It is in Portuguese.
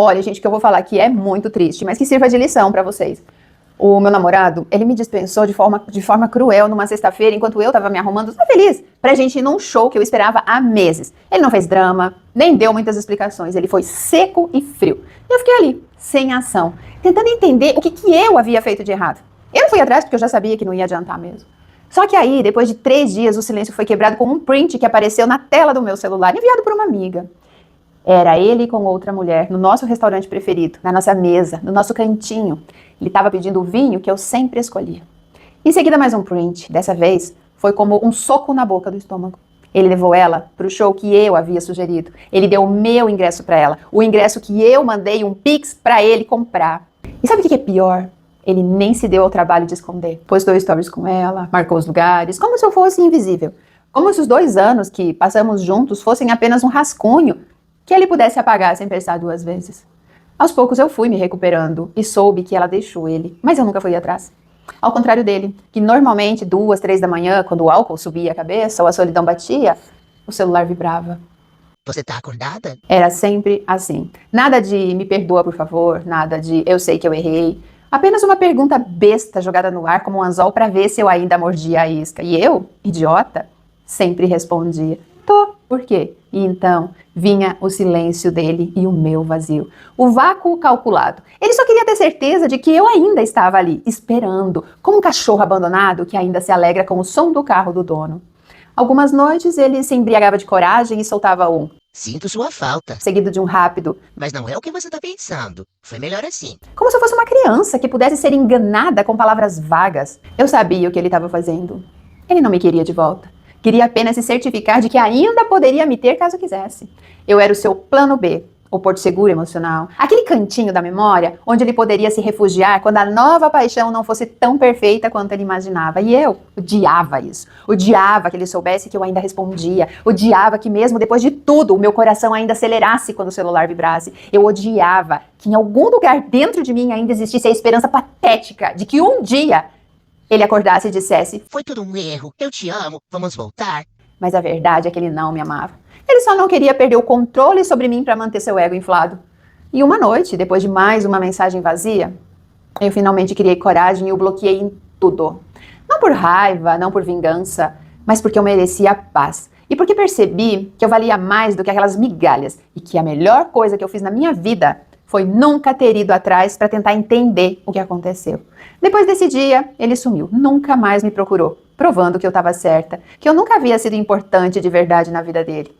Olha, gente, o que eu vou falar aqui é muito triste, mas que sirva de lição pra vocês. O meu namorado, ele me dispensou de forma cruel numa sexta-feira, enquanto eu tava me arrumando, tão feliz, pra gente ir num show que eu esperava há meses. Ele não fez drama, nem deu muitas explicações, ele foi seco e frio. E eu fiquei ali, sem ação, tentando entender o que eu havia feito de errado. Eu não fui atrás porque eu já sabia que não ia adiantar mesmo. Só que aí, depois de 3 dias, o silêncio foi quebrado com um print que apareceu na tela do meu celular, enviado por uma amiga. Era ele com outra mulher, no nosso restaurante preferido, na nossa mesa, no nosso cantinho. Ele estava pedindo o vinho que eu sempre escolhia. Em seguida, mais um print. Dessa vez, foi como um soco na boca do estômago. Ele levou ela para o show que eu havia sugerido. Ele deu o meu ingresso para ela, o ingresso que eu mandei um Pix para ele comprar. E sabe o que é pior? Ele nem se deu ao trabalho de esconder. Postou stories com ela, marcou os lugares, como se eu fosse invisível. Como se os 2 anos que passamos juntos fossem apenas um rascunho que ele pudesse apagar sem pensar 2 vezes. Aos poucos eu fui me recuperando e soube que ela deixou ele, mas eu nunca fui atrás. Ao contrário dele, que normalmente 2, 3 da manhã, quando o álcool subia a cabeça ou a solidão batia, o celular vibrava. Você tá acordada? Era sempre assim. Nada de me perdoa, por favor, nada de eu sei que eu errei. Apenas uma pergunta besta jogada no ar como um anzol para ver se eu ainda mordia a isca. E eu, idiota, sempre respondia: tô. Por quê? E então vinha o silêncio dele e o meu vazio. O vácuo calculado. Ele só queria ter certeza de que eu ainda estava ali, esperando, como um cachorro abandonado que ainda se alegra com o som do carro do dono. Algumas noites ele se embriagava de coragem e soltava um, Sinto sua falta. seguido de um rápido, Mas não é o que você tá pensando. Foi melhor assim. como se eu fosse uma criança que pudesse ser enganada com palavras vagas. Eu sabia o que ele estava fazendo. Ele não me queria de volta. Queria apenas se certificar de que ainda poderia me ter caso quisesse. Eu era o seu plano B, o porto seguro emocional. Aquele cantinho da memória onde ele poderia se refugiar quando a nova paixão não fosse tão perfeita quanto ele imaginava. E eu odiava isso. Odiava que ele soubesse que eu ainda respondia. Odiava que mesmo depois de tudo, o meu coração ainda acelerasse quando o celular vibrasse. Eu odiava que em algum lugar dentro de mim ainda existisse a esperança patética de que um dia ele acordasse e dissesse: Foi tudo um erro. Eu te amo. Vamos voltar? mas a verdade é que ele não me amava. Ele só não queria perder o controle sobre mim para manter seu ego inflado. E uma noite, depois de mais uma mensagem vazia, eu finalmente criei coragem e o bloqueei em tudo. Não por raiva, não por vingança, mas porque eu merecia paz. E porque percebi que eu valia mais do que aquelas migalhas e que a melhor coisa que eu fiz na minha vida foi nunca ter ido atrás para tentar entender o que aconteceu. Depois desse dia, ele sumiu, nunca mais me procurou, provando que eu estava certa, que eu nunca havia sido importante de verdade na vida dele.